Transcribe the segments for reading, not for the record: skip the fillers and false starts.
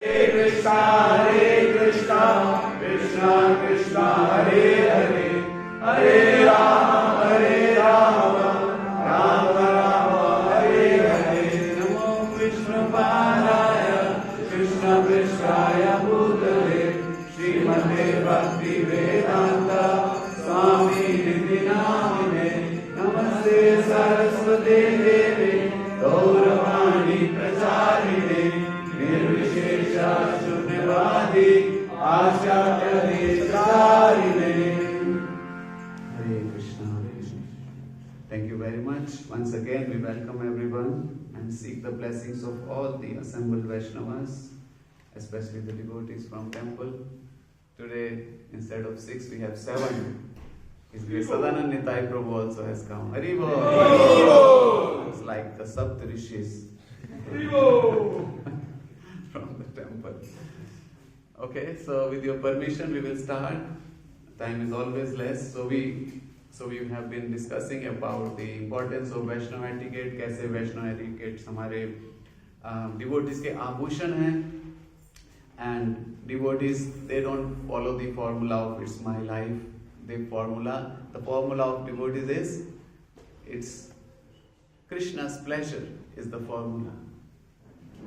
Hare Krishna, Krishna Krishna, Hare Hare, Hare Rama, Rama Rama, Hare Hare. Namo Krishna Padaya, Krishna Krishnaya Bhutale, Srimate Bhakti Vedanta Swami Niti Namine. Namaste Saraswate Devi, Gauravani Pracharine, Nirvishesha Shunyavadi, Ashatya Desharine. Hare Krishna, Hare Krishna. Thank you very much. Once again, we welcome everyone and seek the blessings of all the assembled Vaishnavas, especially the devotees from temple. Today, instead of 6, we have 7. His Grace Sadanand Nitai Prabhu also has come. Hari Bol! It's like the Saptarishis from the temple. Okay, so with your permission, we will start. Time is always less, so we have been discussing about the importance of Vaishnava etiquette, कैसे Vaishnava etiquette हमारे devotees के आभूषण हैं, and devotees, they don't follow the formula of it's my life. The formula of devotees is it's Krishna's pleasure is the formula.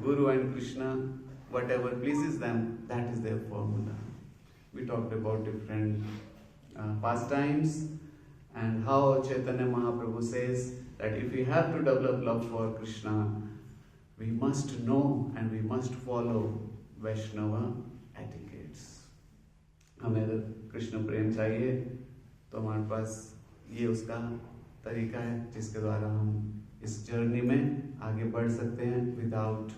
Guru and Krishna, whatever pleases them, that is their formula. We talked about different pastimes and how Chaitanya Mahaprabhu says that if we have to develop love for Krishna, we must know and we must follow Vaishnava etiquettes. हमें अगर कृष्ण प्रेम चाहिए तो हमारे पास ये उसका तरीका है जिसके द्वारा हम इस जर्नी में आगे बढ़ सकते हैं without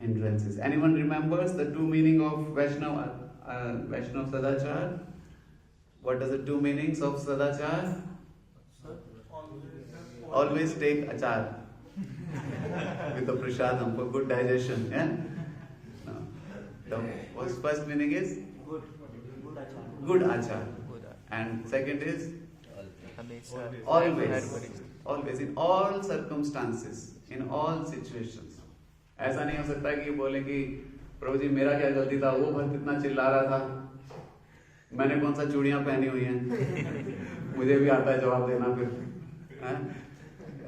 hindrances. Anyone remembers the two meaning of Vaishnava Sadachar? What are the two meanings of Sadachar? Always take achar with the prasadam for good digestion. Yeah. No. The first meaning is good achar, and second is always in all circumstances, in all situations. ऐसा नहीं हो सकता कि बोले कि प्रभु जी मेरा क्या गलती था, वो भक्त इतना चिल्ला रहा था, मैंने कौन सा चूड़ियां पहनी हुई हैं, मुझे भी आता है जवाब देना, फिर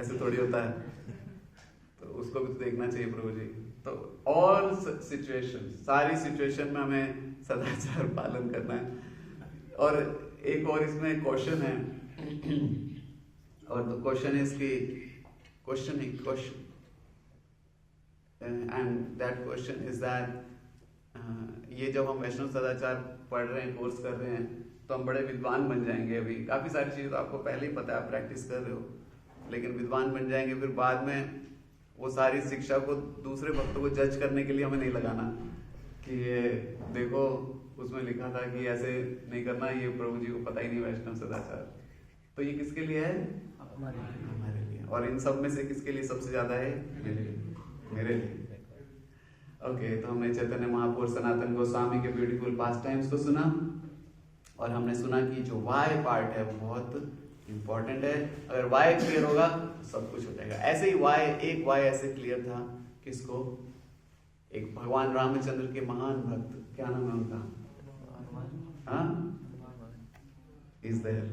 ऐसे थोड़ी होता है, तो उसको भी तो देखना चाहिए प्रभु जी. तो ऑल सिचुएशन, सारी सिचुएशन में हमें सदाचार पालन करना है. और एक और इसमें क्वेश्चन है, और द क्वेश्चन इज कि question and that question is that ये जब हम वैष्णव सदाचार पढ़ रहे हैं, कोर्स कर रहे हैं, तो हम बड़े विद्वान बन जाएंगे. अभी काफ़ी सारी चीज़ें तो आपको पहले ही पता है, आप प्रैक्टिस कर रहे हो, लेकिन विद्वान बन जाएंगे. फिर बाद में वो सारी शिक्षा को दूसरे भक्तों को जज करने के लिए हमें नहीं लगाना कि ये देखो उसमें लिखा था कि ऐसे नहीं करना, ये प्रभु जी को पता ही नहीं वैष्णव सदाचार. तो ये किसके लिए है? हमारे लिए. और इन सब में से किसके लिए सबसे ज्यादा है? मेरे लिए. ओके, तो हमने चैतन्य महापुरुष सनातन गोस्वामी के ब्यूटीफुल पास्ट टाइम्स को सुना, और हमने सुना कि जो वाई पार्ट है वो बहुत इंपॉर्टेंट है. अगर वाई क्लियर होगा तो सब कुछ हो जाएगा. ऐसे ही वाई, एक वाई ऐसे क्लियर था, किसको? एक भगवान रामचंद्र के महान भक्त, क्या नाम है उनका? Is there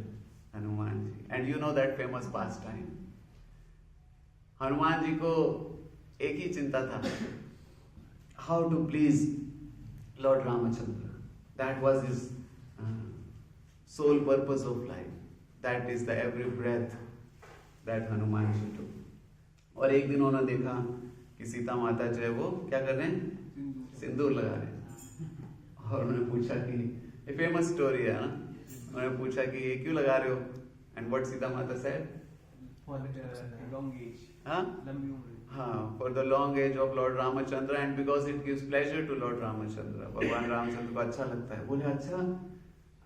Hanuman ji. And you know that famous pastime. Hanuman ji को एक ही चिंता था, how to please Lord Ramachandra. That was his sole purpose of life. That is the every breath that Hanuman ji to. और एक दिन उन्होंने देखा कि सीता माता जो है वो क्या कर रहे हैं? सिंदूर लगा रहे हैं. और उन्होंने पूछा कि ये फेमस स्टोरी है ना, उन्होंने पूछा कि ये क्यों लगा रहे हो? And what Sita Mata said? Long age. हाँ, for the long age of Lord Ramachandra and because it gives pleasure to Lord Ramachandra. भगवान रामचंद्र को अच्छा लगता है. बोले अच्छा,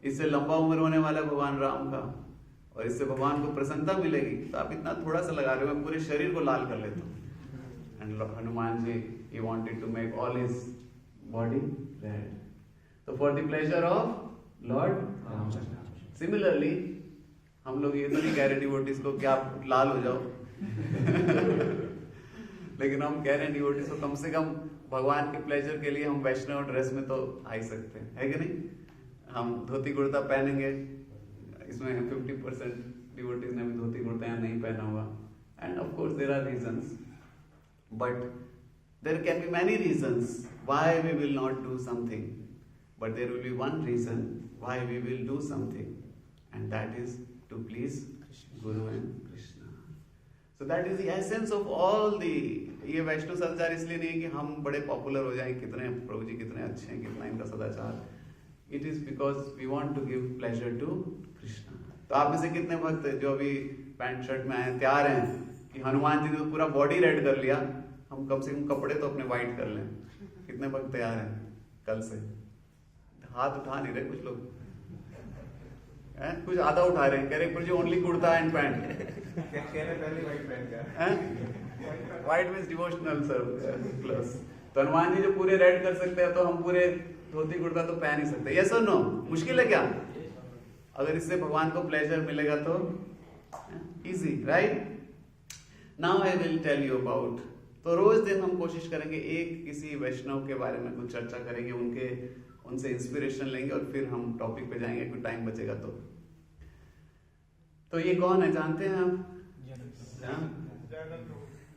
इससे लंबा उम्र होने वाला है भगवान राम का, और इससे भगवान को प्रसन्नता मिलेगी, तो आप इतना थोड़ा सा लगा रहे हो, मैं पूरे शरीर को लाल कर लेता हूँ. And Hanuman ji, he wanted to make all his body red. So for the pleasure of Lord Ramachandra. Similarly, हम लोग ये तो नहीं कह रहे डिवोटीज को कि आप लाल हो जाओ लेकिन हम कह रहे हैं डिवोटीज को कम से कम भगवान के प्लेजर के लिए हम वैष्णव ड्रेस में तो आ ही सकते हैं, है कि नहीं? हम धोती कुर्ता पहनेंगे, इसमें 50% डिवोटीज ने भी धोती कुर्ता यहाँ नहीं पहना हुआ, and of course there are reasons, but there can be many reasons why we will not do something, but there will be one reason why we will do something, and that is to please Guru and Krishna. So that is the essence of all the, ये वैष्णव सदाचार इसलिए नहीं है कि हम बड़े popular हो जाएं, कितने प्रभु जी कितने अच्छे हैं, कितना इनका सदाचार. It is because we want to give pleasure to Krishna. तो आप में से कितने भक्त हैं जो अभी पैंट शर्ट में आए तैयार हैं कि हनुमान जी ने तो पूरा बॉडी रेड कर लिया, हम कम से कम कपड़े तो अपने वाइट कर लें? कितने भक्त तैयार हैं कल से? हाथ उठा नहीं रहे कुछ लोग, कुछ आधा उठा रहे हैं, कह रहे प्रभु जी only kurta and pant. White means devotional clothes. तो हनुमान जी जो पूरे रेड कर सकते हैं तो हम पूरे धोती कुर्ता तो पहन ही सकते हैं. यस और नो? मुश्किल है क्या? अगर इससे भगवान को प्लेजर मिलेगा तो easy, right? Now I will tell you about, तो रोज दिन हम कोशिश करेंगे एक किसी वैष्णव के बारे में कुछ चर्चा करेंगे, उनसे इंस्पिरेशन लेंगे और फिर हम टॉपिक पे जाएंगे, कुछ टाइम बचेगा तो ये कौन है जानते हैं आप?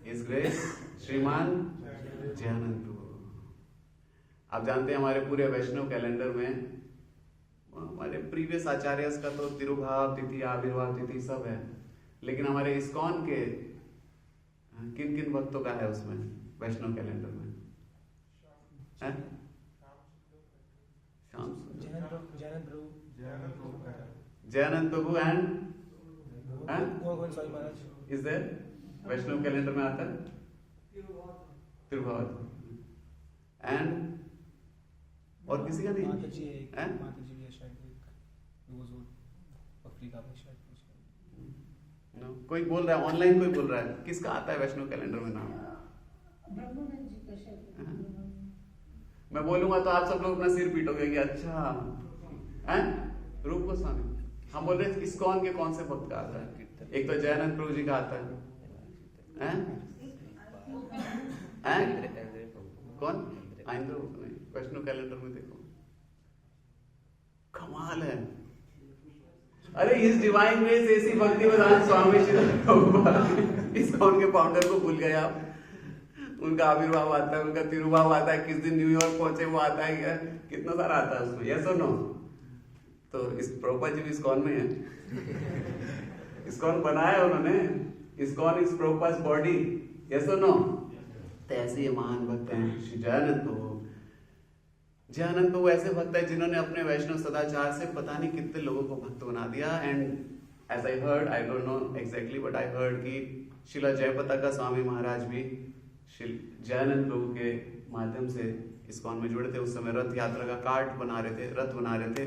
इस ग्रेस श्रीमान जयानंद प्रभु. आप जानते हैं हमारे पूरे वैष्णव कैलेंडर में हमारे प्रीवियस आचार्यस का तो तिरुभाव तिथि, आविर्भाव तिथि सब है, लेकिन हमारे इस्कॉन के किन किन भक्तों का है उसमें वैष्णव कैलेंडर में? Jayananda Prabhu and is there Vaishnava calendar में आता है तिरुभाव एंड और किसी का नहीं? No. कोई बोल रहा है ऑनलाइन, कोई बोल रहा है, किसका आता है वैष्णव कैलेंडर में नाम? मैं बोलूंगा तो आप सब लोग अपना सिर पीटोगे कि अच्छा है रूप गोस्वामी. हम बोल रहे हैं इस्कॉन के कौन से भक्त का आता है? एक तो जयानंद प्रभु जी का आता है, कौन? आइंद्र. वैष्णव कैलेंडर में देखो, कमाल है. अरे इस डिवाइन ग्रेस ऐसी भक्ति प्रधान स्वामी श्री प्रभुपाद, इस्कॉन के फाउंडर को भूल गए आप? उनका आविर्भाव आता है, उनका तिरुभाव आता है, किस दिन न्यूयॉर्क पहुंचे वो आता है, क्या कितना सारा आता है उसमें. यस और नो? तो इस प्रभुपाद जी भी इस्कॉन में है. इस्कॉन बनाया उन्होंने, ISKCON is Prabhupada body. Yes और नो? तो ऐसे ये महान भक्त हैं श्री जयानंद प्रभु. जयानंद प्रभु ऐसे भक्त है जिन्होंने अपने वैष्णव सदाचार से पता नहीं कितने लोगों को भक्त बना दिया. And as I heard, I don't know exactly but I heard कि शिला जयपताका स्वामी महाराज भी जयानंद प्रभु के माध्यम से इस्कॉन में जुड़े थे. उस समय रथ यात्रा का कार्ट बना रहे थे, रथ बना रहे थे,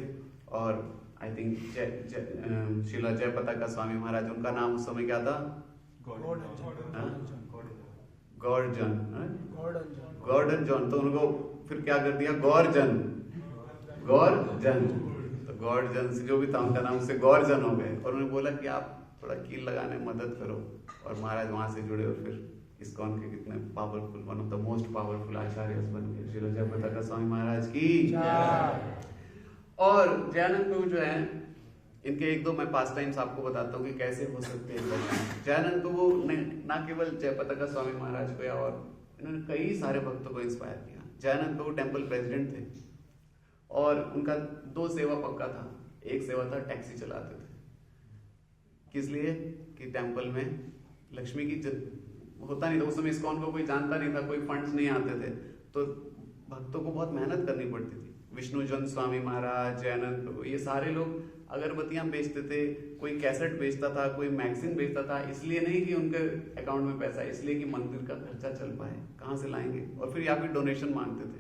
और आई थिंक शिला जयपताका स्वामी महाराज, उनका नाम उस समय क्या था? Gordon John. तो उनको फिर क्या कर दिया? गौरजन. तो गौरजन से जो भी था उनका नाम उससे गौरजन हो गए, और उन्होंने बोला कि आप थोड़ा कील लगाने में मदद करो, और महाराज वहां से जुड़े और फिर इस्कॉन के कितने powerful, one of the most powerful acharya बन गए. श्री जयपताका स्वामी महाराज की. और जयानंद प्रभु जो है, इनके एक दो मैं पास टाइम्स आपको बताता हूँ कि कैसे हो सकते हैं. जयानंद प्रभु ने न केवल जयपताका स्वामी महाराज को, और इन्होंने कई सारे भक्तों को इंस्पायर किया. जयानंद प्रभु टेम्पल प्रेसिडेंट थे, और उनका दो सेवा पक्का था. एक सेवा था टैक्सी चलाते थे. किस लिए? कि टेम्पल में लक्ष्मी की होता नहीं था उस समय, इस्कॉन को कोई जानता नहीं था, कोई फंड्स नहीं आते थे, तो भक्तों को बहुत मेहनत करनी पड़ती थी. विष्णुचंद स्वामी महाराज, जयानंद प्रभु, ये सारे लोग अगरबत्तियां बेचते थे, कोई कैसेट बेचता था, कोई मैगजीन बेचता था. इसलिए नहीं कि उनके अकाउंट में पैसा, इसलिए कि मंदिर का खर्चा चल पाए. कहाँ से लाएंगे? और फिर यहाँ पे डोनेशन मांगते थे.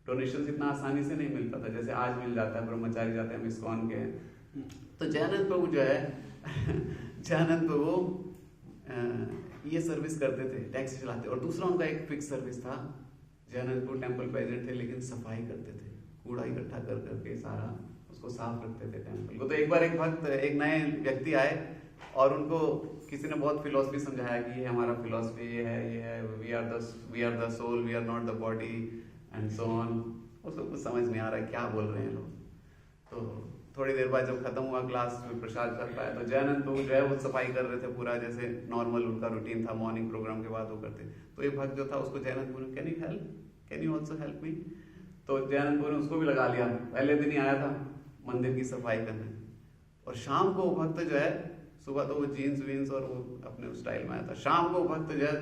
डोनेशन इतना आसानी से नहीं मिलता था जैसे आज मिल जाता है. ब्रह्मचारी जाते हैं, हम इस्कॉन के हैं. तो जयानंद प्रभु जो है जयानंद प्रभु ये सर्विस करते थे, टैक्सी चलाते. और दूसरा उनका एक फिक्स सर्विस था. जयानंद प्रभु टेम्पल प्रेसिडेंट थे, लेकिन सफाई करते थे. कूड़ा इकट्ठा कर करके सारा उसको साफ रखते थे टेम्पल को. तो एक बार एक भक्त, एक नए व्यक्ति आए और उनको किसी ने बहुत फिलोसफी समझाया कि ये हमारा फिलोसफी ये है, we are the soul, we are not the body and so on. उसको कुछ समझ नहीं आ रहा है क्या बोल रहे हैं लोग। तो थोड़ी देर बाद जब खत्म हुआ क्लास में प्रसाद चल पाया तो जयानंद प्रभु जो है वो सफाई कर रहे थे पूरा, जैसे नॉर्मल उनका रूटीन था, मॉर्निंग प्रोग्राम के बाद वो करते। तो ये भक्त जो था उसको जयानंद प्रभु ने can you help, can you also help me. तो जयानंद प्रभु ने उसको भी लगा लिया। पहले दिन ही आया था मंदिर की सफाई करने, और शाम को भक्त जो है, सुबह तो वो जीन्स वीन्स और वो अपने स्टाइल में आया था, शाम को भक्त जो है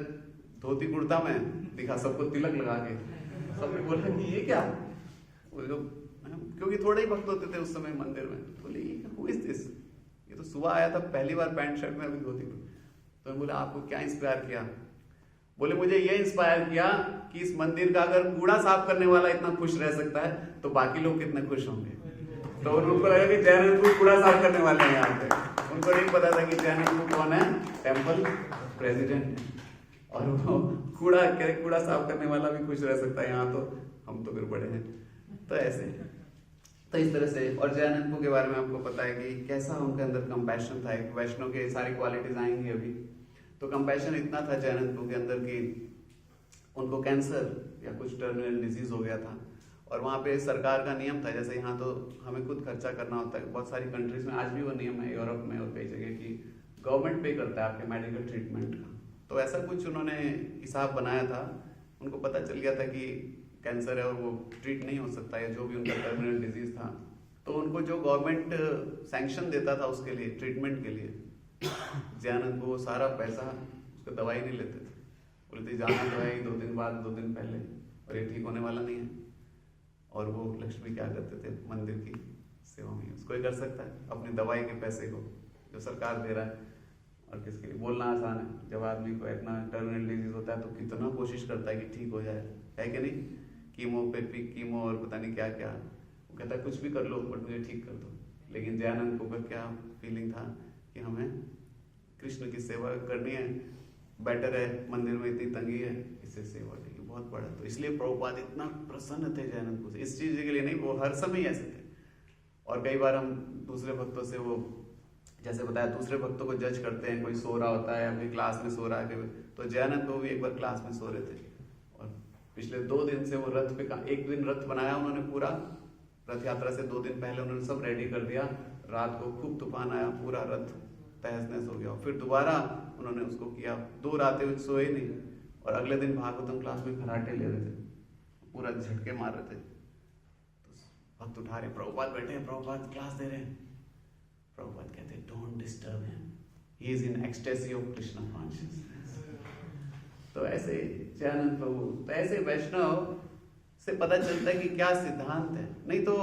धोती कुर्ता में दिखा, सबको तिलक लगा के। सबने बोला कि ये क्या, वो जो क्योंकि थोड़े ही भक्त होते थे उस समय मंदिर में, बोले हु इज दिस, ये तो सुबह आया था पहली बार पैंट शर्ट में, अभी धोती में। तो बोले आपको क्या इंस्पायर किया? बोले मुझे ये इंस्पायर किया कि इस मंदिर का अगर कूड़ा साफ करने वाला इतना खुश रह सकता है तो बाकी लोग कितने खुश होंगे। तो उनको लगा कि जयानंद प्रभु कूड़ा साफ करने वाले हैं यहाँ पे। उनको नहीं पता था कि जयानंद प्रभु कौन है, टेम्पल प्रेसिडेंट है, और वो कूड़ा साफ करने वाला भी खुश रह सकता है यहाँ, तो हम तो फिर बड़े हैं। तो ऐसे, तो इस तरह से। और जयानंद प्रभु के बारे में आपको पता है कि कैसा उनके अंदर कंपैशन था। एक वैष्णव के सारी क्वालिटीज आएंगी अभी। तो कंपैशन इतना था जयानंद प्रभु के अंदर कि उनको कैंसर या कुछ टर्मिनल डिजीज हो गया था, और वहाँ पे सरकार का नियम था, जैसे यहाँ तो हमें खुद खर्चा करना होता है, बहुत सारी कंट्रीज में आज भी वो नियम है, यूरोप में और कई जगह की गवर्नमेंट पे करता है आपके मेडिकल ट्रीटमेंट का। तो ऐसा कुछ उन्होंने हिसाब बनाया था। उनको पता चल गया था कि कैंसर है और वो ट्रीट नहीं हो सकता है, जो भी उनका टर्मिनल डिजीज था। तो उनको जो गवर्नमेंट सैंक्शन देता था उसके लिए, ट्रीटमेंट के लिए, जयानंद को वो सारा पैसा, उसका दवाई नहीं लेते थे। बोलते थे जाना तो है ही 2 दिन बाद, 2 दिन पहले, और ये ठीक होने वाला नहीं है। और वो लक्ष्मी क्या करते थे, मंदिर की सेवा में उसको ही कर सकता है, अपनी दवाई के पैसे को जो सरकार दे रहा है। और किसके लिए बोलना आसान है, जब आदमी को इतना टर्मिनल डिजीज होता है तो कितना कोशिश करता है कि ठीक हो जाए, है कि नहीं। कीमो और पता नहीं क्या क्या, वो कहता है कुछ भी कर लो बट मुझे ठीक कर दो। लेकिन जयानंद को क्या फीलिंग था कि हमें कृष्ण की सेवा करनी है, बेटर है मंदिर में इतनी तंगी है, इससे सेवा की बहुत बड़ा। तो इसलिए प्रभुपाद इतना प्रसन्न थे जयानंद को इस चीज के लिए, नहीं वो हर समय ऐसे थे। और कई बार हम दूसरे भक्तों से, वो जैसे बताया, दूसरे भक्तों को जज करते हैं, कोई सो रहा होता है, अभी क्लास में सो रहा है, तो जयानंद को भी एक बार क्लास में सो रहे थे, और पिछले 2 दिन से वो रथ पे, एक दिन रथ बनाया उन्होंने पूरा, रथ यात्रा से 2 दिन पहले उन्होंने सब रेडी कर दिया। रात को खूब तूफान आया, पूरा रथ तहस नहस हो गया। फिर दोबारा उन्होंने उसको किया, 2 रातें सोए नहीं, और अगले दिन भागवतम क्लास में खराटे ले रहे थे, पूरा झटके मार रहे थे। तो भक्त उठा रहे, प्रभुपाद बैठे हैं, प्रभुपाद क्लास दे रहे हैं। प्रभुपाद कहते हैं don't disturb him, he is in ecstasy of Krishna consciousness. तो ऐसे जयानंद प्रभु, तो ऐसे वैष्णव से पता चलता है कि क्या सिद्धांत है। नहीं तो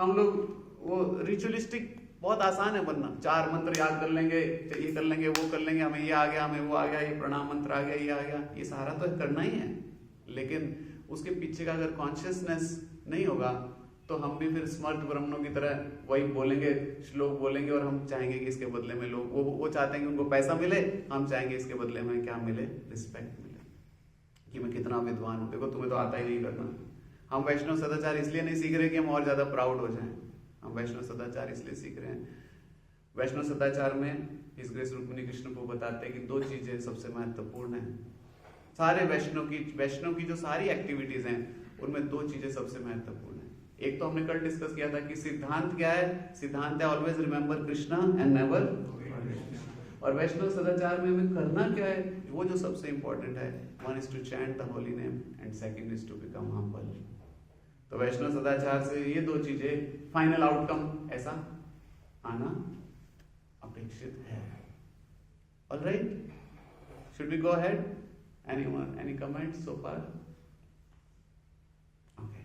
हम लोग वो रिचुअलिस्टिक, बहुत आसान है बनना, 4 मंत्र याद कर लेंगे, ये कर लेंगे, वो कर लेंगे, हमें ये आ गया, हमें वो आ गया, ये प्रणाम मंत्र आ गया, ये आ गया, ये सारा तो करना ही है। लेकिन उसके पीछे का अगर कॉन्शियसनेस नहीं होगा तो हम भी फिर स्मर्थ ब्राह्मणों की तरह वही बोलेंगे, श्लोक बोलेंगे, और हम चाहेंगे कि इसके बदले में लोग, वो चाहते हैं कि उनको पैसा मिले, हम चाहेंगे इसके बदले में क्या मिले, रिस्पेक्ट मिले, कि मैं कितना विद्वान हूँ, देखो तुम्हें तो आता ही नहीं करना। हम वैष्णव सदाचार इसलिए नहीं सीख रहे कि हम और ज्यादा प्राउड हो जाएं, हम वैष्णव सदाचार इसलिए सीख रहे हैं। वैष्णव सदाचार में इस ग्रेस रुक्मिणी कृष्ण को बताते हैं कि 2 चीजें सबसे महत्वपूर्ण है। सारे वैष्णव की जो सारी एक्टिविटीज हैं उनमें 2 चीजें सबसे महत्वपूर्ण है। एक तो हमने कल डिस्कस किया था कि सिद्धांत क्या है, सिद्धांत है always remember Krishna and never. और वैष्णव सदाचार में हमें करना क्या है, वो जो सबसे इंपॉर्टेंट है, 1 is to chant the holy name and 2 is to become humble। तो वैष्णव सदाचार से ये 2 चीजें, फाइनल आउटकम ऐसा आना अपेक्षित है। Alright, should we go ahead? Anyone, any comments so far? Okay,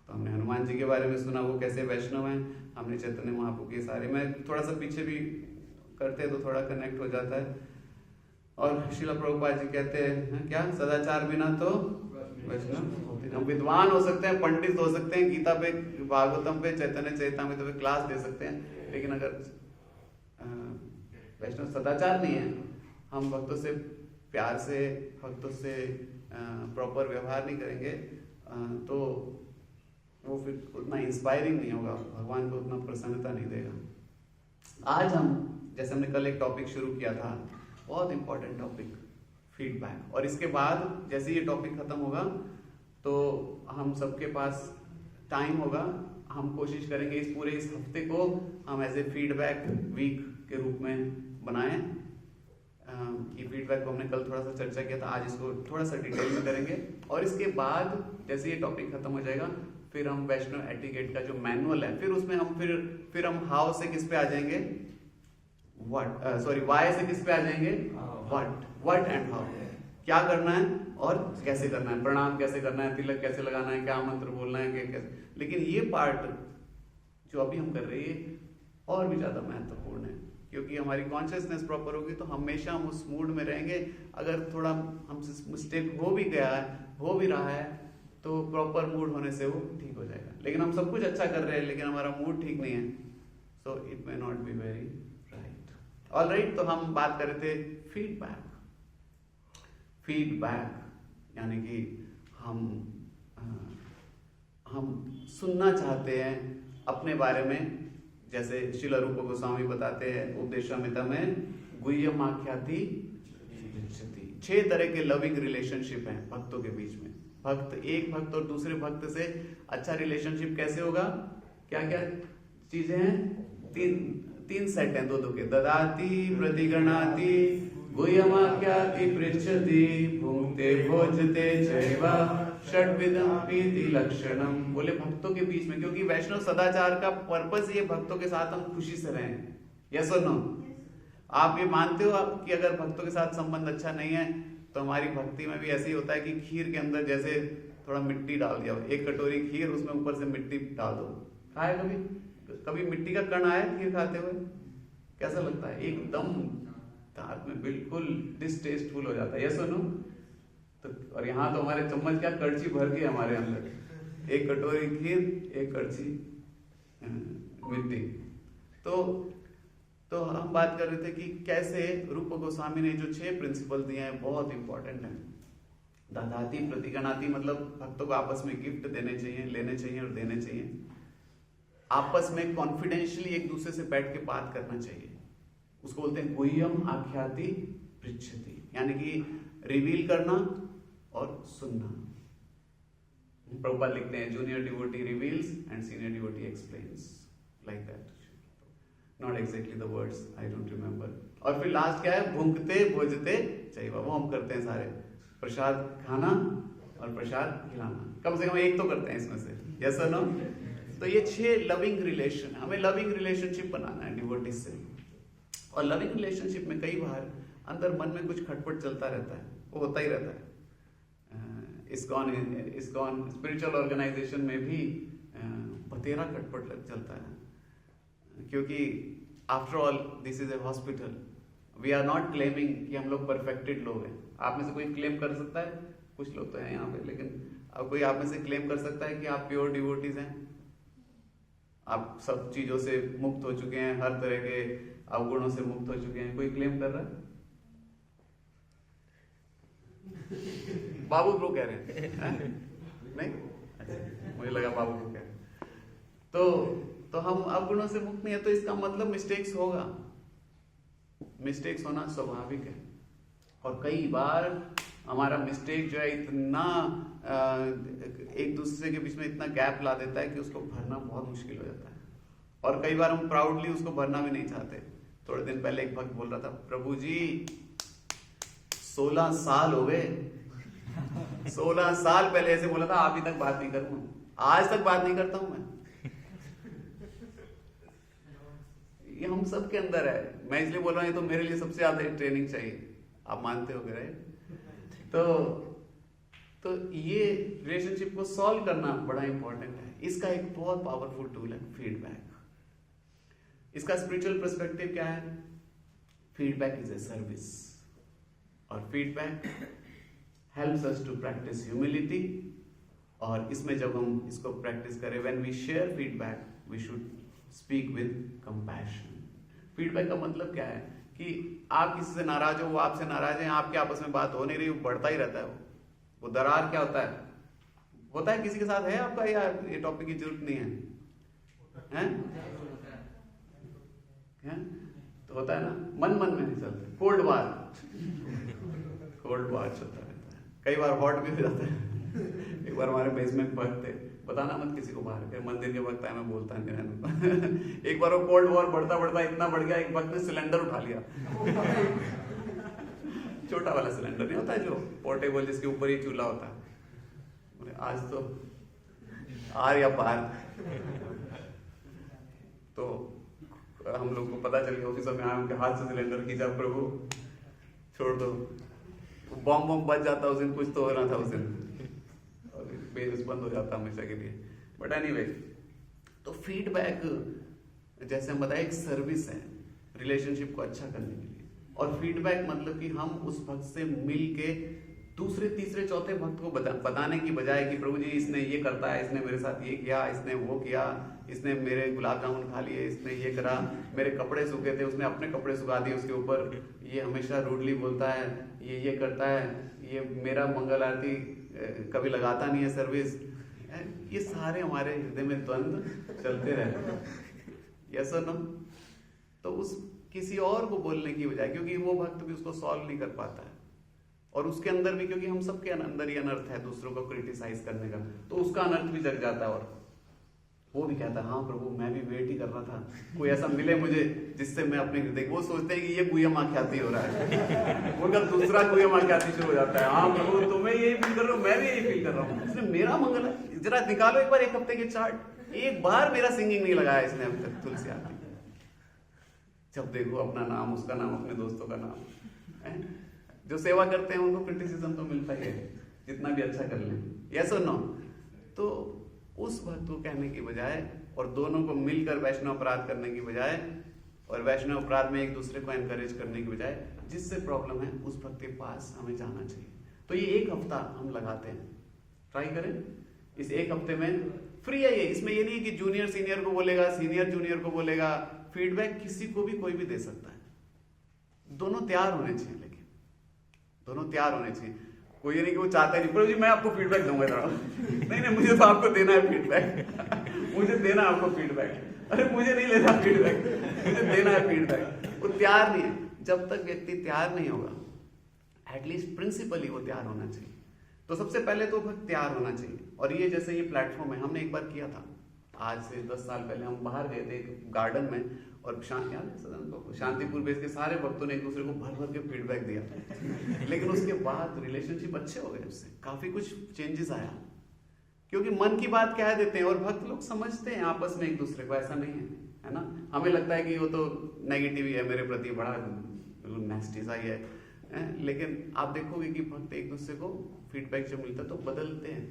तो हमने हनुमान जी के बारे में सुना, वो कैसे वैष्णव हैं। हमने चैतन्य महाप्रभु के सारे, मैं थोड़ा सा पीछे भी करते तो थोड़ा कनेक्ट हो जाता है। और श्रील प्रभुपाद जी कहते हैं क्या, सदाचार बिना तो वैष्णव होते। हम विद्वान हो सकते हैं, पंडित हो सकते हैं, गीता पे, भागवतम पे, चैतन्य चैतामृत पे क्लास दे सकते हैं, लेकिन अगर वैष्णव सदाचार नहीं है, हम भक्तों से प्यार से, भक्तों से प्रॉपर व्यवहार नहीं करेंगे, तो वो फिर उतना इंस्पायरिंग नहीं होगा, भगवान को उतना प्रसन्नता नहीं देगा। आज हम जैसे हमने कल एक टॉपिक शुरू किया था, बहुत इंपॉर्टेंट टॉपिक, फीडबैक। और इसके बाद जैसे ये टॉपिक खत्म होगा तो हम सबके पास टाइम होगा, हम कोशिश करेंगे इस हफ्ते को हम एज ए फीडबैक वीक के रूप में बनाएं। ये फीडबैक को हमने कल थोड़ा सा चर्चा किया था, आज इसको थोड़ा सा डिटेल में करेंगे। और इसके बाद जैसे ये टॉपिक खत्म हो जाएगा फिर हम वैष्णव एटिकेट का जो मैनुअल है, फिर उसमें हम फिर हम हाउ से किस पे आ जाएंगे, वाई से किस पे आ जाएंगे, व्हाट एंड हाउ, क्या करना है और कैसे करना है, प्रणाम कैसे करना है, तिलक कैसे लगाना है, क्या मंत्र बोलना है, कैसे। लेकिन ये पार्ट जो अभी हम कर रहे हैं और भी ज्यादा महत्वपूर्ण है, क्योंकि हमारी कॉन्शियसनेस प्रॉपर होगी तो हमेशा हम उस मूड में रहेंगे। अगर थोड़ा हमसे मिस्टेक हो भी गया है, हो भी रहा है, तो प्रॉपर मूड होने से वो ठीक हो जाएगा। लेकिन हम सब कुछ अच्छा कर रहे हैं लेकिन हमारा मूड ठीक नहीं है, so it may not be very right. Alright, तो हम बात कर रहे थे फीडबैक यानी कि हम सुनना चाहते हैं अपने बारे में। जैसे श्रील रूप गोस्वामी बताते हैं उपदेशामृता में, गुह्यम आख्याति 6 तरह के लविंग रिलेशनशिप हैं भक्तों के बीच में। एक भक्त और दूसरे भक्त से अच्छा रिलेशनशिप कैसे होगा, क्या क्या चीजें हैं, तीन सेट हैं दो के, ददाति प्रतिगणाति गुह्यमाख्याति पृच्छति भुंक्ते भोजते चैव षड्विधम प्रीति लक्षणम। बोले भक्तों के बीच में, क्योंकि वैष्णव सदाचार का पर्पस ये भक्तों के साथ हम खुशी से रहें। यस और नो? आप ये मानते हो कि अगर भक्तों के साथ संबंध अच्छा नहीं है तो हमारी भक्ति में भी ऐसे ही होता है कि खीर के अंदर जैसे थोड़ा मिट्टी डाल दिया, एक कटोरी खीर उसमें ऊपर से मिट्टी डाल दो। खाए कभी मिट्टी का कण आया खीर खाते हुए? कैसा लगता है? एकदम दांत में बिल्कुल डिसटेस्टफुल हो जाता है। यस और नो? तो और यहाँ तो हमारे चम्मच क्या कड़छी भर के हमारे अंदर, एक कटोरी खीर, एक कड़छी मिट्टी। तो हम बात कर रहे थे कि कैसे रूप गोस्वामी ने जो 6 प्रिंसिपल दिए हैं बहुत इंपॉर्टेंट है। ददाति प्रतिगणाति मतलब भक्तों को आपस में गिफ्ट देने चाहिए, लेने चाहिए और देने चाहिए। आपस में कॉन्फिडेंशियली एक दूसरे से बैठ के बात करना चाहिए, उसको बोलते हैं गुह्यम आख्याति पृच्छति, यानी कि रिवील करना और सुनना। प्रभुपाद लिखते हैं junior devotee reveals and senior devotee explains, like that. Not exactly the words, I don't remember. और फिर लास्ट क्या है, भुंक्ते भोजते चैव, वो हम करते हैं सारे, प्रसाद खाना और प्रसाद खिलाना, कम से कम एक तो करते हैं इसमें से। यस और नो? तो ये 6 लविंग रिलेशन, हमें लविंग रिलेशनशिप बनाना है डिवोटीज से। और लविंग रिलेशनशिप में कई बार अंदर मन में कुछ खटपट चलता रहता है, वो होता ही रहता है। इस्कॉन स्पिरिचुअल ऑर्गेनाइजेशन में भी बतेरा खटपट चलता है, क्योंकि after all this is a hospital. We are not claiming कि हम लोग परफेक्टेड लोग हैं। आप में से कोई क्लेम कर सकता है? कुछ लोग तो हैं यहाँ पे, लेकिन अब कोई आप में से क्लेम कर सकता है कि आप प्योर डिवोटीज हैं, आप सब चीजों से मुक्त हो चुके हैं, हर तरह के अवगुणों से मुक्त हो चुके हैं? कोई क्लेम कर रहा है? बाबू ब्रो कह रहे हैं? नहीं, अच्छा, मुझे लगा बाबू ब्रो कह रहे हैं। तो हम अवगुणों से मुक्त नहीं है, तो इसका मतलब मिस्टेक्स होगा, मिस्टेक्स होना स्वाभाविक है। और कई बार हमारा मिस्टेक जो है इतना एक दूसरे के बीच में इतना गैप ला देता है कि उसको भरना बहुत मुश्किल हो जाता है। और कई बार हम प्राउडली उसको भरना भी नहीं चाहते। थोड़े दिन पहले एक भक्त बोल रहा था, प्रभु जी 16 साल हो गए, 16 साल पहले ऐसे बोला था, अभी तक बात नहीं करूँ, आज तक बात नहीं करता हूं मैं। ये हम सब के अंदर है, मैं इसलिए बोल रहा हूँ, ये तो मेरे लिए सबसे ज्यादा ट्रेनिंग चाहिए, आप मानते हो राइट? तो ये रिलेशनशिप को सॉल्व करना बड़ा इंपॉर्टेंट है। इसका एक बहुत पावरफुल टूल है फीडबैक। इसका स्पिरिचुअल पर्सपेक्टिव क्या है? फीडबैक इज ए सर्विस, और feedback helps us to practise humility. और इसमें जब हम इसको प्रैक्टिस करें, when we share feedback we should speak with compassion. Feedback का मतलब क्या है कि आप किसी से नाराज हो, वो आपसे नाराज है, आपके आपस में बात हो नहीं रही, वो बढ़ता ही रहता है। वो दरार क्या होता है किसी के साथ है आपका, या ये टॉपिक की जरूरत नहीं है? तो होता है ना, मन मन में नहीं चलते, कोल्ड वार चलता रहता है, कई बार हॉट भी हो जाता है। एक बार हमारे बेसमेंट भक्त थे, बताना मत किसी को बाहर, फिर मंदिर के वक्त आए, मैं बोलता नहीं रहने। एक बार वो कोल्ड वॉर बढ़ता बढ़ता इतना बढ़ गया, एक वक्त ने सिलेंडर उठा लिया, छोटा वाला सिलेंडर नहीं होता है जो पोर्टेबल, जिसके ऊपर ही चूल्हा होता है। आज तो आर या पार। तो हम लोग को पता चल गया, उसी समय आए, उनके हाथ से सिलेंडर खींचा, प्रभु छोड़ दो, बॉम्ब बॉम्ब बच जाता उस दिन, कुछ तो हो रहा था उस दिन, और बेस बंद हो जाता हमेशा के लिए। बट एनीवे, तो फीडबैक जैसे हम बताए एक सर्विस है रिलेशनशिप को अच्छा करने के लिए। और फीडबैक मतलब कि हम उस भक्त से मिल के दूसरे तीसरे चौथे भक्त को बताने की बजाय कि प्रभु जी इसने ये करता है, इसने मेरे साथ ये किया, इसने वो किया, इसने मेरे गुलाब जामुन खा लिए, इसने ये करा, मेरे कपड़े सूखे थे उसने अपने कपड़े सुखा दिए उसके ऊपर, ये हमेशा रूडली बोलता है, ये करता है, ये मेरा मंगल आरती कभी लगाता नहीं है सर्विस। ये सारे हमारे हृदय में द्वंद्व चलते रहते हैं, यस और नो। तो उस किसी और को बोलने की बजाय, क्योंकि वो भक्त भी उसको सॉल्व नहीं कर पाता है, और उसके अंदर भी, क्योंकि हम सबके अंदर ही अनर्थ है दूसरों को क्रिटिसाइज करने का, तो उसका अनर्थ भी जग जाता है, और वो भी कहता है हाँ प्रभु मैं भी वेट ही कर रहा था, कोई ऐसा मिले मुझे जिससे मैं अपने हृदय, वो सोचते हैं कि ये गुयम आख्याति हो रहा है, उनका दूसरा गुयम आख्याति शुरू हो जाता है। हाँ प्रभु तुम्हें यही फील कर रहा हूँ, मैं भी यही फील कर रहा हूँ, इसमें मेरा मंगल है, जरा निकालो एक बार एक हफ्ते के चार्ट, एक बार मेरा सिंगिंग नहीं लगाया इसने अब तक तुलसी आरती। जब देखो अपना नाम, उसका नाम, अपने दोस्तों का नाम। जो सेवा करते हैं उनको क्रिटिसिज्म तो मिलता ही है, जितना भी अच्छा कर लें, यस और नो। तो उस भक्त को कहने की बजाय और दोनों को मिलकर वैष्णव अपराध करने की बजाय, और वैष्णव अपराध में एक दूसरे को एनकरेज करने की बजाय, जिससे प्रॉब्लम है उस भक्त के पास हमें जाना चाहिए। तो ये एक हफ्ता हम लगाते हैं, ट्राई करें। इस एक हफ्ते में फ्री है ये, इसमें ये नहीं कि जूनियर सीनियर को बोलेगा, सीनियर जूनियर को बोलेगा। फीडबैक किसी को भी कोई भी दे सकता है, दोनों तैयार होने चाहिए, लेकिन दोनों तैयार होने चाहिए। कोई ये नहीं कि वो चाहता नहीं, प्रभु जी मैं आपको फीडबैक दूंगा जरा, नहीं मुझे तो आपको देना है फीडबैक, मुझे देना है आपको फीडबैक, अरे मुझे नहीं लेना फीडबैक, मुझे देना है फीडबैक। वो तैयार नहीं है। जब तक व्यक्ति तैयार नहीं होगा, एटलीस्ट प्रिंसिपली वो तैयार होना चाहिए। तो सबसे पहले तो तैयार होना चाहिए। और ये जैसे ये प्लेटफॉर्म है, हमने एक बार किया था, आज से 10 साल पहले हम बाहर गए थे एक गार्डन में, और शांतिपुर बेस के सारे भक्तों ने एक दूसरे को भर भर के फीडबैक दिया। लेकिन उसके बाद रिलेशनशिप अच्छे हो गए, उससे काफी कुछ चेंजेस आया, क्योंकि मन की बात कह देते हैं और भक्त लोग समझते हैं आपस में एक दूसरे को, ऐसा नहीं है ना। हमें लगता है कि वो तो नेगेटिव ही है मेरे प्रति, बड़ा नेस्टी सा ही है, लेकिन आप देखोगे कि भक्त एक दूसरे को फीडबैक जब मिलता है तो बदलते हैं,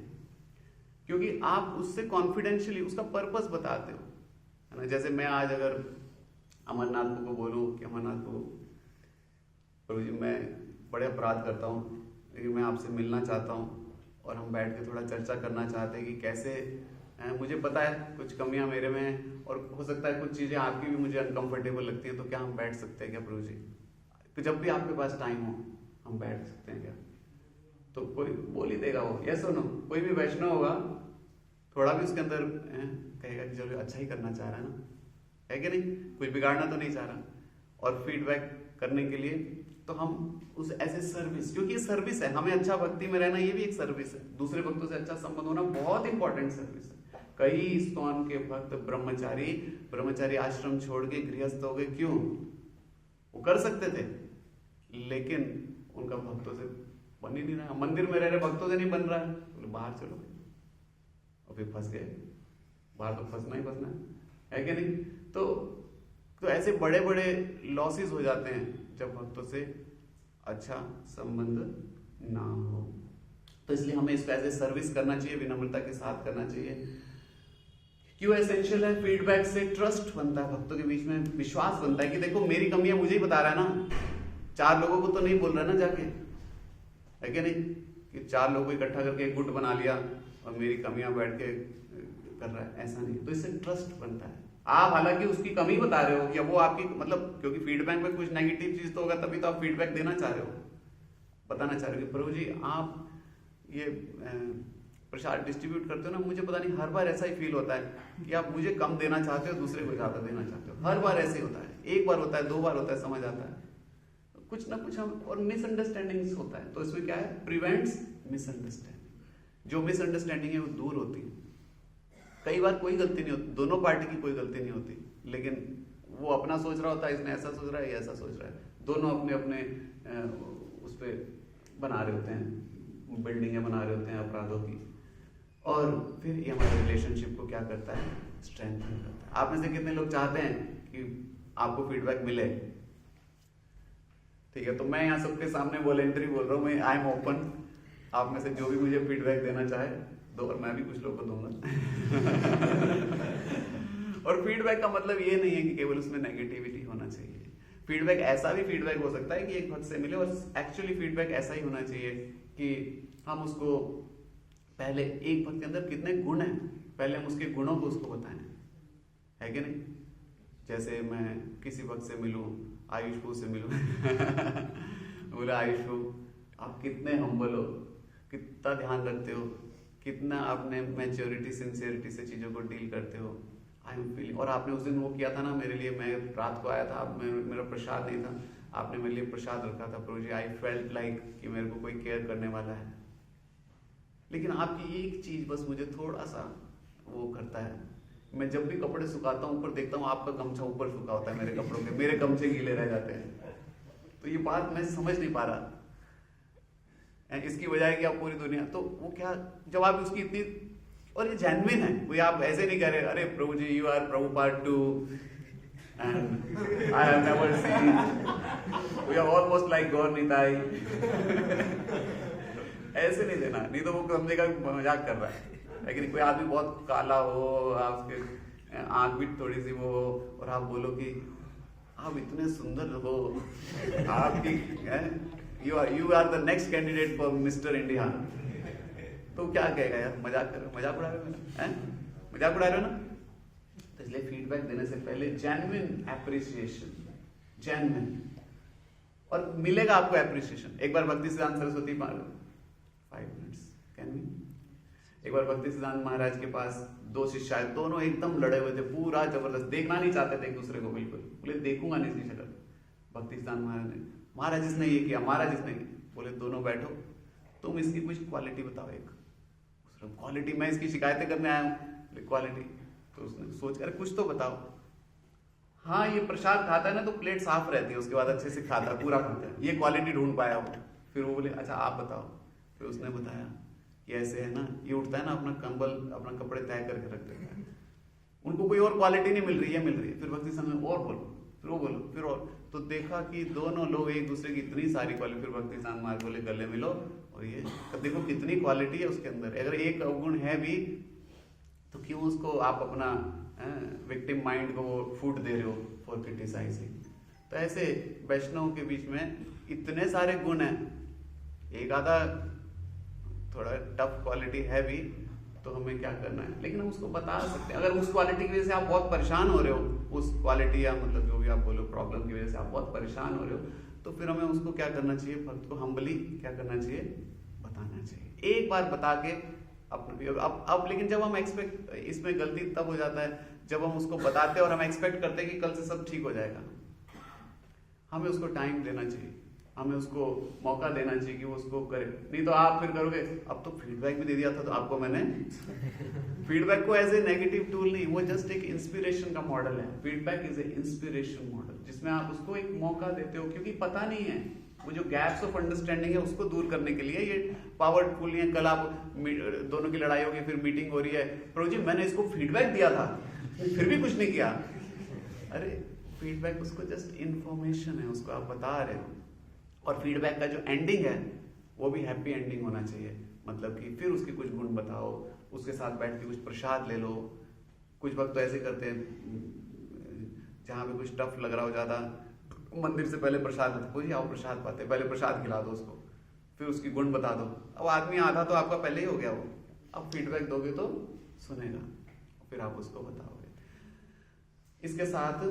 क्योंकि आप उससे कॉन्फिडेंशियली उसका पर्पस बताते हो, है ना। जैसे मैं आज अगर अमरनाथ को बोलूं कि अमरनाथ को, प्रभु जी मैं बड़े अपराध करता हूँ, लेकिन मैं आपसे मिलना चाहता हूँ, और हम बैठ के थोड़ा चर्चा करना चाहते हैं कि कैसे, मुझे पता है कुछ कमियां मेरे में हैं, और हो सकता है कुछ चीज़ें आपकी भी मुझे अनकंफर्टेबल लगती हैं, तो क्या हम बैठ सकते हैं क्या प्रभु जी? तो जब भी आपके पास टाइम हो हम बैठ सकते हैं क्या? तो कोई बोल ही देगा वो, यस और नो। कोई भी वैष्णव होगा, थोड़ा भी उसके अंदर कहेगा कि चलो अच्छा ही करना चाह रहा है ना, है कि नहीं, कुछ बिगाड़ना तो नहीं चाह रहा। और फीडबैक करने के लिए तो हम उस ऐसे सर्विस, क्योंकि ये सर्विस है, हमें अच्छा भक्ति में रहना ये भी एक सर्विस है, दूसरे भक्तों से अच्छा संबंध होना बहुत इंपॉर्टेंट सर्विस है। कई इस्कॉन के भक्त ब्रह्मचारी आश्रम छोड़ के गृहस्थ हो गए, क्यों? वो कर सकते थे, लेकिन उनका भक्तों से बन ही नहीं रहा, मंदिर में रह रहे भक्तों से नहीं बन रहा है, बोले बाहर चलो, और फिर फंस गए। बाहर तो फंसना ही फंसना है कि नहीं? तो ऐसे बड़े बड़े लॉसेस हो जाते हैं जब भक्तों से अच्छा संबंध ना हो। तो इसलिए हमें इसको एज ए सर्विस करना चाहिए, विनम्रता के साथ करना चाहिए। क्यों एसेंशियल है? फीडबैक से ट्रस्ट बनता है, भक्तों के बीच में विश्वास बनता है कि देखो मेरी कमियां मुझे ही बता रहा है ना, 4 लोगों को तो नहीं बोल रहा है ना जाके, है कि नहीं, कि 4 लोगों को इकट्ठा करके एक गुट बना लिया और मेरी कमियां बैठ के कर रहा है, ऐसा नहीं। तो इससे ट्रस्ट बनता है। आप हालांकि उसकी कमी बता रहे हो, या वो आपकी मतलब, क्योंकि फीडबैक में कुछ नेगेटिव चीज तो होगा, तभी तो आप फीडबैक देना चाह रहे हो, बताना चाह रहे हो कि प्रभु जी आप ये प्रसाद डिस्ट्रीब्यूट करते हो ना, मुझे पता नहीं हर बार ऐसा ही फील होता है कि आप मुझे कम देना चाहते हो, दूसरे को ज़्यादा देना चाहते हो। हर बार ऐसे होता है, एक बार होता है, 2 बार होता है, समझ आता है, कुछ ना कुछ हम और मिसअंडरस्टैंडिंग्स होता है। तो इसमें क्या है, प्रिवेंट्स मिसअंडरस्टैंडिंग। जो मिसअंडरस्टैंडिंग है वो दूर होती है। कई बार कोई गलती नहीं होती, दोनों पार्टी की कोई गलती नहीं होती, लेकिन वो अपना सोच रहा होता है, इसने ऐसा सोच रहा है, ये ऐसा सोच रहा है, दोनों अपने अपने उस पर बना रहे होते हैं, बिल्डिंगें बना रहे होते हैं अपराधों की। और फिर ये हमारे रिलेशनशिप को क्या करता है, स्ट्रेंथन करता है। आप में से कितने लोग चाहते हैं कि आपको फीडबैक मिले? ठीक है, तो मैं यहाँ सबके सामने वॉलेंटरी बोल रहा हूँ, मैं आई एम ओपन। आप में से जो भी मुझे फीडबैक देना चाहे दो, और मैं भी कुछ लोगों को दूंगा। और फीडबैक का मतलब ये नहीं है कि केवल उसमें नेगेटिविटी होना चाहिए। फीडबैक ऐसा भी फीडबैक हो सकता है कि एक भक्त से मिले और एक्चुअली फीडबैक ऐसा ही होना चाहिए कि हम उसको पहले, एक भक्त के अंदर कितने गुण हैं, पहले हम उसके गुणों को उसको बताएं, है कि नहीं? जैसे मैं किसी भक्त से मिलूं, आयुष्पू से मिलूं बोले आयुष्पू आप कितने हम्बल हो, कितना ध्यान रखते हो, कितना आपने मैच्योरिटी सिंसियरिटी से चीज़ों को डील करते हो, आई एम फीलिंग। और आपने उस दिन वो किया था ना मेरे लिए, मैं रात को आया था, आप मेरा प्रसाद नहीं था, आपने मेरे लिए प्रसाद रखा था प्रभु जी, आई फेल्ट लाइक कि मेरे को कोई केयर करने वाला है। लेकिन आपकी एक चीज बस मुझे थोड़ा सा वो करता है, मैं जब भी कपड़े सुखाता हूँ ऊपर देखता हूँ आपका गमछा ऊपर सूखा होता है मेरे कपड़ों के, मेरे गमछे गीले रह जाते हैं। तो ये बात मैं समझ नहीं पा रहा, इसकी वजह है कि आप पूरी दुनिया, तो वो क्या जवाब उसकी इतनी, और ये जेन्युइन है, कोई आप ऐसे नहीं कह रहे अरे प्रभु जी you are prabhu part 2 and I have never seen, we are almost like Gaur Nitai. ऐसे नहीं देना, नहीं तो वो समझेगा मजाक कर रहा है। लेकिन कोई आदमी बहुत काला हो, आप उसके आंख भी थोड़ी सी वो, और आप बोलो कि आप इतने सुंदर हो, आपकी you are the next candidate for mister India, तो क्या कहेगा यार, मजाक कर, मजाक उड़ा रहे हो, मजाक उड़ा रहे हो ना? तो इसलिए फीडबैक देने से पहले जेन्युइन एप्रिसिएशन, जेन्युइन, और मिलेगा आपको एप्रिसिएशन। एक बार भक्ति सिद्धांत सरस्वती 5 मिनट्स कैन वी, एक बार भक्ति सिद्धांत महाराज के पास 2 शिष्य आए, दोनों एकदम लड़े हुए थे, पूरा जबरदस्त, देखना नहीं चाहते थे एक दूसरे को, बिल्कुल बोले देखूंगा नहीं इसकी शक्ल। भक्ति सिद्धांत महाराज ने, महाराज इसने ये किया, महाराज इसने, बोले दोनों बैठो, तुम इसकी कुछ क्वालिटी बताओ। एक क्वालिटी, मैं इसकी शिकायतें करने आया हूँ, क्वालिटी। तो उसने सोच कर कुछ तो बताओ। हाँ ये प्रसाद खाता है ना तो प्लेट साफ रहती है, उसके बाद अच्छे से खाता है, पूरा खाता है, ये क्वालिटी ढूंढ पाया वो। फिर वो बोले अच्छा आप बताओ। फिर उसने बताया कि ऐसे है ना, ये उठता है ना अपना कंबल, अपना कपड़े तय करके रख देता है, उनको कोई और क्वालिटी नहीं मिल रही है, मिल रही है। फिर भक्ति संघ और बोलो, फिर वो बोलो, फिर और, तो देखा कि दोनों लोग एक दूसरे की इतनी सारी क्वालिटी। फिर भक्ति संघ महाराज बोले गले मिलो, और ये देखो कितनी क्वालिटी है उसके अंदर, अगर एक अवगुण है भी तो क्यों उसको आप अपना विक्टिम माइंड को फूट दे रहे हो फॉर क्रिटिसाइजिंग। तो ऐसे वैष्णव के बीच में इतने सारे गुण हैं, एक आधा थोड़ा टफ क्वालिटी है भी, तो हमें क्या करना है, लेकिन हम उसको बता सकते हैं। अगर उस क्वालिटी की वजह से आप बहुत परेशान हो रहे हो, उस क्वालिटी या मतलब जो भी आप बोलो प्रॉब्लम की वजह से आप बहुत परेशान हो रहे हो, तो फिर हमें उसको क्या करना चाहिए, भक्त को हम्बली क्या करना चाहिए, बताना चाहिए। एक बार बता के अपना अब लेकिन जब हम एक्सपेक्ट, इसमें गलती तब हो जाता है जब हम उसको बताते हैं और हम एक्सपेक्ट करते हैं कि कल से सब ठीक हो जाएगा। हमें उसको टाइम देना चाहिए, हमें उसको मौका देना चाहिए कि वो उसको करे, नहीं तो आप फिर करोगे अब तो फीडबैक भी दे दिया था तो आपको मैंने फीडबैक को एज ए नेगेटिव टूल नहीं, वो जस्ट एक इंस्पिरेशन का मॉडल है। Feedback is A inspiration model, जिसमें आप उसको एक मौका देते हो, क्योंकि पता नहीं है वो जो गैप्स ऑफ अंडरस्टैंडिंग है उसको दूर करने के लिए ये पावरफुल है। कल आप दोनों की लड़ाई होगी, फिर मीटिंग हो रही है, प्रभु जी मैंने इसको फीडबैक दिया था फिर भी कुछ नहीं किया। अरे फीडबैक उसको जस्ट इंफॉर्मेशन है, उसको आप बता रहे हो। और फीडबैक का जो एंडिंग है वो भी हैप्पी एंडिंग होना चाहिए, मतलब कि फिर उसके कुछ गुण बताओ, उसके साथ बैठ के कुछ प्रसाद ले लो। कुछ वक्त तो ऐसे करते हैं जहाँ पे कुछ टफ लग रहा हो ज़्यादा, मंदिर से पहले प्रसाद देते, कोई आओ प्रसाद पाते, पहले प्रसाद खिला दो उसको, फिर उसकी गुण बता दो। अब आदमी आधा तो आपका पहले ही हो गया, वो अब फीडबैक दोगे तो सुनेगा, फिर आप उसको बताओगे। इसके साथ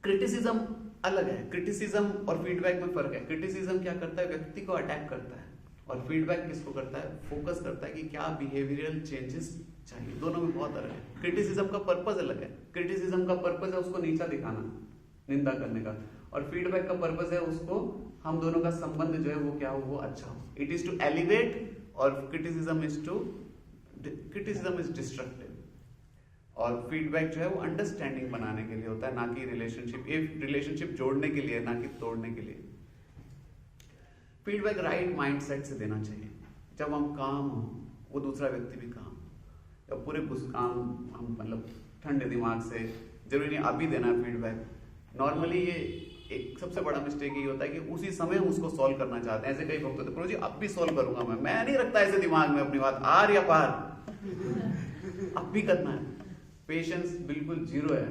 क्रिटिसिज्म अलग है, क्रिटिसिज्म और फीडबैक में फर्क है। क्रिटिसिज्म क्या करता है, व्यक्ति को अटैक करता है, और फीडबैक किसको करता है, फोकस करता है कि क्या बिहेवियरल चेंजेस चाहिए। दोनों में बहुत अलग है। क्रिटिसिज्म का पर्पस अलग है। क्रिटिसिज्म का पर्पस है उसको नीचा दिखाना, निंदा करने का, और फीडबैक का पर्पस है उसको हम दोनों का संबंध जो है वो क्या हो, वो अच्छा हो। इट इज टू एलिवेट और क्रिटिसिज्म इज डिस्ट्रक्टिव। और फीडबैक जो है वो अंडरस्टैंडिंग बनाने के लिए होता है, ना कि रिलेशनशिप जोड़ने के लिए, ना कि तोड़ने के लिए। फीडबैक राइट माइंडसेट से देना चाहिए। जब हम काम हो वो दूसरा व्यक्ति भी काम, जब पूरे काम हम मतलब ठंडे दिमाग से, जरूरी नहीं अभी देना है फीडबैक। नॉर्मली ये एक सबसे बड़ा मिस्टेक ये होता है कि उसी समय हम उसको सॉल्व करना चाहते हैं। ऐसे कई भक्त होते हैं, प्रभु जी अब भी सॉल्व करूंगा मैं नहीं रखता ऐसे दिमाग में अपनी बात, आर या पार अब भी करना है। पेशेंस बिल्कुल जीरो है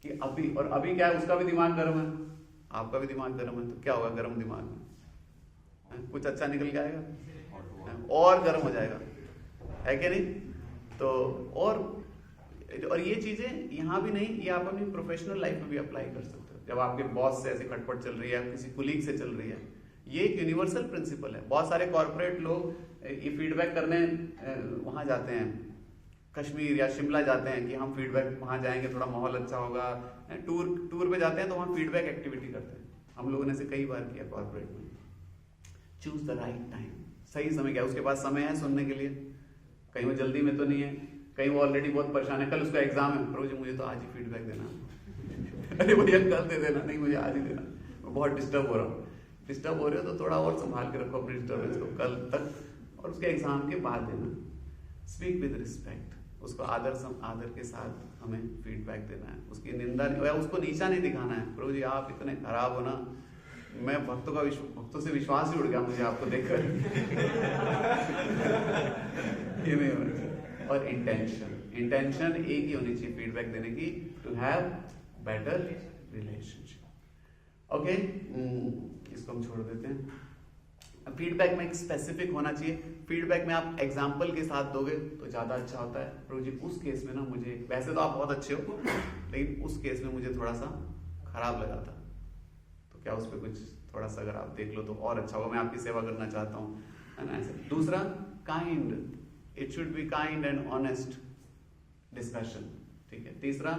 कि अभी, और अभी क्या है, उसका भी दिमाग गर्म है, आपका भी दिमाग गर्म है, तो क्या होगा गर्म दिमाग में, कुछ अच्छा निकल के आएगा और गर्म हो जाएगा, है कि नहीं। तो और ये चीजें यहाँ भी नहीं, ये आप अपनी प्रोफेशनल लाइफ में भी अप्लाई कर सकते हो। जब आपके बॉस से ऐसी खटपट चल रही है, किसी कुलीग से चल रही है, ये एक यूनिवर्सल प्रिंसिपल है। बहुत सारे कॉर्पोरेट लोग ये फीडबैक करने वहां जाते हैं, कश्मीर या शिमला जाते हैं कि हम फीडबैक वहां जाएंगे, थोड़ा माहौल अच्छा होगा। टूर पे जाते हैं तो वहाँ फीडबैक एक्टिविटी करते हैं। हम लोगों ने इसे कई बार किया कॉर्पोरेट में। चूज द राइट टाइम, सही समय क्या, उसके पास समय है सुनने के लिए, कहीं वो जल्दी में तो नहीं है, कहीं वो ऑलरेडी बहुत परेशान है, कल उसका एग्जाम है, प्रभु जी मुझे तो आज ही फीडबैक देना अरे भैया कल दे देना, नहीं मुझे आज ही देना, मैं बहुत डिस्टर्ब हो रहा हूँ। डिस्टर्ब हो रहे हो तो थोड़ा और संभाल के रखो अपनी डिस्टर्बेंस को कल तक, और उसके एग्जाम के बाद देना। स्पीक विद रिस्पेक्ट, उसको आदर के साथ हमें फीडबैक देना है, उसकी निंदा नहीं, उसको नीचा नहीं दिखाना है। प्रभु जी आप इतने खराब हो ना, मैं भक्तों से विश्वास ही उड़ गया मुझे आपको देखकर ये नहीं होना चाहिए। और इंटेंशन एक ही होनी चाहिए फीडबैक देने की, to have better relationship. Okay, इसको हम छोड़ देते हैं। फीडबैक में एक स्पेसिफिक होना चाहिए। फीडबैक में आप एग्जाम्पल के साथ दोगे तो ज्यादा अच्छा होता है। प्रभु जी उस केस में ना मुझे, वैसे तो आप बहुत अच्छे हो लेकिन उस केस में मुझे थोड़ा सा खराब लगा था, तो क्या उस पर कुछ थोड़ा सा अगर आप देख लो तो और अच्छा होगा, मैं आपकी सेवा करना चाहता हूँ, है ना। ऐसे दूसरा, kind, it should be kind and honest discussion, ठीक है। तीसरा,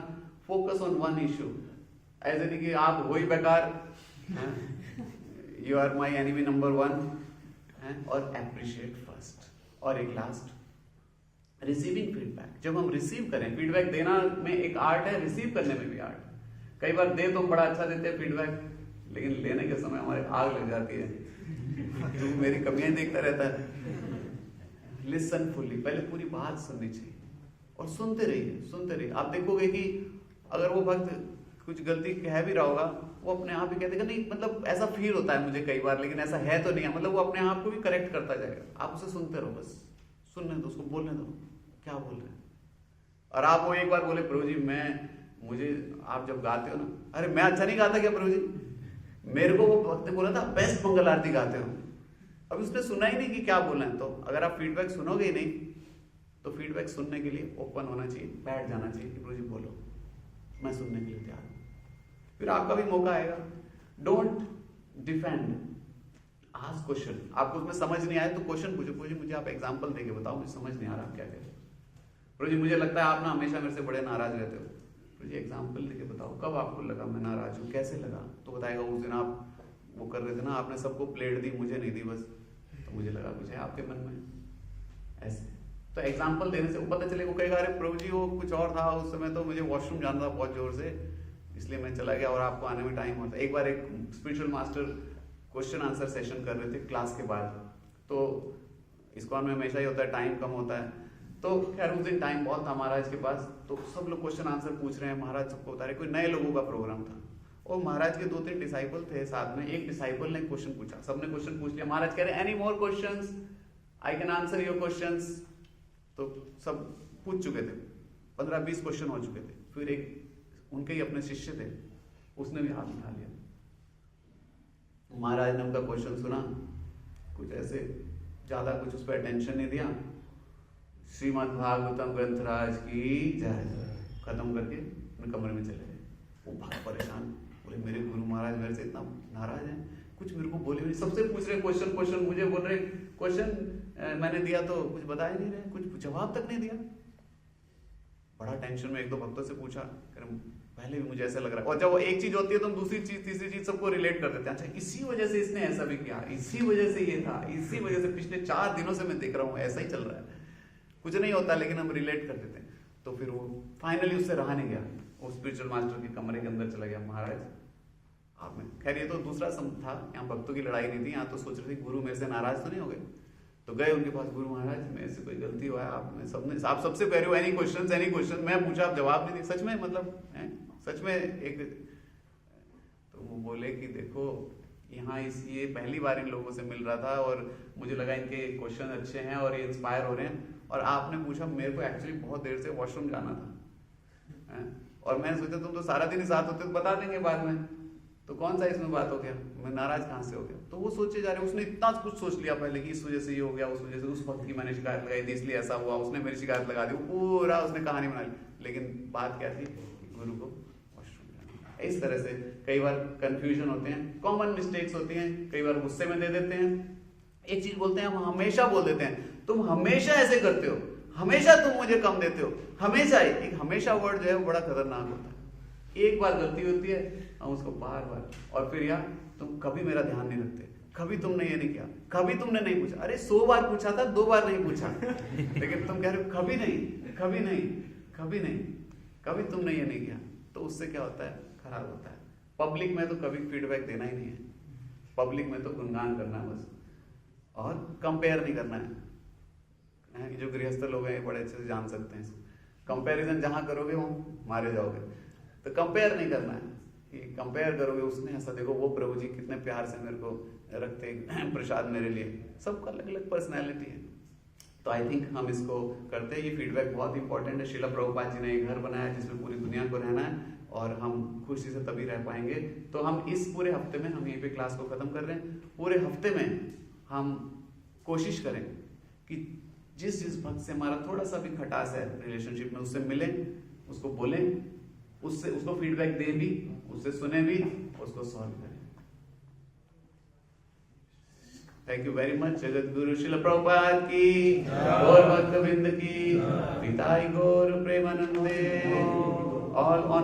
फोकस ऑन वन इशू, ऐसे नहीं कि आप वही बेकार, you are my enemy number 1, और अप्रिशिएट फर्स्ट। और एक लास्ट, रिसीविंग फीडबैक। जब हम रिसीव करें, फीडबैक देना में एक आर्ट है, रिसीव करने में भी आर्ट है। कई बार दे तो बड़ा अच्छा देते हैं फीडबैक, लेकिन लेने के समय हमारे आग लग जाती है, तू मेरी कमियां देखता रहता है। लिसन फुल्ली, पहले पूरी बात सुननी चाहिए और सुनते रहिए। आप देखोगे कि अगर वो भक्त कुछ गलती कह भी रहा होगा, वो अपने आप ही कह देगा, नहीं मतलब ऐसा फील होता है मुझे कई बार, लेकिन ऐसा है तो नहीं है, मतलब वो अपने आप को भी करेक्ट करता जाएगा। आप उसे सुनते रहो, बस सुनने दो, उसको बोलने दो क्या बोल रहे हैं। और आप वो एक बार बोले, प्रभु जी मुझे आप जब गाते हो ना, अरे मैं अच्छा नहीं गाता क्या प्रभु जी, मेरे को वो भक्त ने बोला था बेस्ट मंगल आरती गाते हो। अब उसने सुना ही नहीं कि क्या बोलना है। तो अगर आप फीडबैक सुनोगे ही नहीं, तो फीडबैक सुनने के लिए ओपन होना चाहिए, बैठ जाना चाहिए कि प्रभु जी बोलो, मैं सुनने के लिए तैयार हूं। फिर आपका भी मौका आएगा। Don't defend, ask question. आपको उसमें समझ नहीं आया तो क्वेश्चन पूछो, प्रभु जी मुझे आप एग्जांपल देके बताओ, मुझे समझ नहीं आ रहा आप क्या कह रहे हो। प्रभु जी मुझे लगता है आप ना हमेशा मेरे से बड़े नाराज रहते हो, प्रभु जी एग्जांपल देके बताओ कब आपको लगा मैं नाराज हूँ, कैसे लगा। तो बताएगा उस दिन आप वो कर रहे थे ना, आपने सबको प्लेट दी, मुझे नहीं दी बस, तो मुझे लगा कुछ है आपके मन में ऐसे। तो एग्जाम्पल देने से वो पता चलेगा। वो कहेगा अरे प्रभु जी वो कुछ और था उस समय, तो मुझे वॉशरूम जाना था बहुत जोर से, इसलिए मैं चला गया और आपको आने में टाइम होता है। एक बार एक spiritual master question answer session कर रहे थे क्लास के बाद, तो इस्कॉन में हमेशा ही होता है टाइम कम होता है, तो खैर उस दिन टाइम बहुत था महाराज के पास, तो सब लोग क्वेश्चन आंसर पूछ रहे हैं, महाराज सबको बता रहे, कोई नए लोगों का प्रोग्राम था और महाराज के 2-3 डिसाइपल थे साथ में। एक डिसाइपल ने क्वेश्चन पूछा, सबने क्वेश्चन पूछ लिया, महाराज कह रहे any more questions, I can answer your questions. तो सब पूछ चुके थे, 15-20 क्वेश्चन हो चुके थे। फिर एक उनके ही अपने शिष्य थे, उसने भी हाथ उठा लिया। महाराज ने उनका क्वेश्चन सुना, कुछ ऐसे ज्यादा कुछ उस पर अटेंशन नहीं दिया, श्रीमद् भागवतम ग्रंथराज की जय, खत्म करके अपने कमरे में चले गए। वो बहुत परेशान, बोले मेरे गुरु महाराज मेरे से इतना नाराज हैं कुछ मेरे को बोले नहीं, सबसे पूछ रहे क्वेश्चन, मुझे बोल रहे क्वेश्चन मैंने दिया तो कुछ बता ही नहीं रहे, कुछ जवाब तक नहीं दिया। बड़ा टेंशन में एक दो भक्तों से पूछा, पहले भी मुझे ऐसा लग रहा है। और जब वो एक चीज होती है तो हम दूसरी चीज तीसरी चीज सबको रिलेट कर देते हैं, अच्छा इसी वजह से इसने ऐसा भी किया, इसी वजह से ये था, इसी वजह से पिछले 4 दिनों से मैं देख रहा हूँ ऐसा ही चल रहा है। कुछ नहीं होता लेकिन हम रिलेट कर देते हैं। तो फिर वो फाइनली उससे रहा नहीं गया, वो स्पिरिचुअल मास्टर के कमरे के अंदर चला गया, महाराज आप में, खैर ये तो दूसरा सम था, यहाँ भक्तों की लड़ाई नहीं थी, यहाँ तो सोच रहे थे गुरु मेरे से नाराज तो नहीं हो गए। तो गए उनके पास, गुरु महाराज मेरे से कोई गलती हुआ है, आप सबसे कह रहे हो एनी क्वेश्चन, मैं पूछा आप जवाब नहीं दिए, सच में मतलब सच में एक। तो वो बोले कि देखो यहाँ ये पहली बार इन लोगों से मिल रहा था और मुझे लगा इनके क्वेश्चन अच्छे हैं और ये इंस्पायर हो रहे हैं, और आपने पूछा, मेरे को एक्चुअली बहुत देर से वॉशरूम जाना था और मैंने सोचा तुम तो सारा दिन ही साथ होते तो बता देंगे बाद में, तो कौन सा इसमें बात हो गया, मैं नाराज कहाँ से हो गया। तो वो सोचे जा रहे, उसने इतना कुछ सोच लिया पहले कि इस वजह से ये हो गया, उस वजह से उस वक्त की मैंने शिकायत लगाई थी इसलिए ऐसा हुआ, उसने मेरी शिकायत लगा दी, पूरा उसने कहानी बना ली। लेकिन बात क्या थी, गुरु को वॉशरूम जाना। इस तरह से कई बार कंफ्यूजन होते हैं, कॉमन मिस्टेक्स होती हैं, कई बार गुस्से में दे देते हैं। एक चीज बोलते हैं, हम हमेशा बोल देते हैं तुम हमेशा ऐसे करते हो, हमेशा तुम मुझे कम देते हो, हमेशा। एक हमेशा वर्ड जो है वो बड़ा खतरनाक होता है। एक बार गलती होती है हम उसको बार बार, और फिर यार तुम कभी मेरा ध्यान नहीं रखते, कभी तुमने ये नहीं किया, कभी तुमने नहीं पूछा। अरे 100 बार पूछा था, 2 बार नहीं पूछा लेकिन तुम कह रहे हो कभी नहीं, कभी नहीं, कभी नहीं, कभी तुमने ये नहीं किया। तो उससे क्या होता है, खराब होता है। पब्लिक में तो कभी फीडबैक देना ही नहीं है, पब्लिक में तो गुणगान करना है बस, और कंपेयर नहीं करना है। जो गृहस्थ लोग हैं बड़े अच्छे से जान सकते हैं, कंपैरिजन जहां करोगे वो मारे जाओगे। तो कंपेयर नहीं करना है, कि कंपेयर करोगे उसने ऐसा, देखो वो प्रभु जी कितने प्यार से मेरे को रखते प्रसाद मेरे लिए, सबका अलग अलग पर्सनैलिटी है। तो आई थिंक हम इसको करते हैं, ये फीडबैक बहुत इंपॉर्टेंट है। श्रील प्रभुपाद जी ने एक घर बनाया जिसमें पूरी दुनिया को रहना है, और हम खुशी से तभी रह पाएंगे। तो हम इस पूरे हफ्ते में, हम यहीं पे क्लास को खत्म कर रहे हैं, पूरे हफ्ते में हम कोशिश करें कि जिस भक्त से हमारा थोड़ा सा भी खटास है रिलेशनशिप में, उससे मिले, उसको बोले, उससे उसको फीडबैक दे भी, उससे सुने भी, उसको सॉल्व करें। Thank you very much. Jagat Guru Srila Prabhupada की, गौर भक्तवृंद की, पिताई गौर प्रेमानंदे, ऑल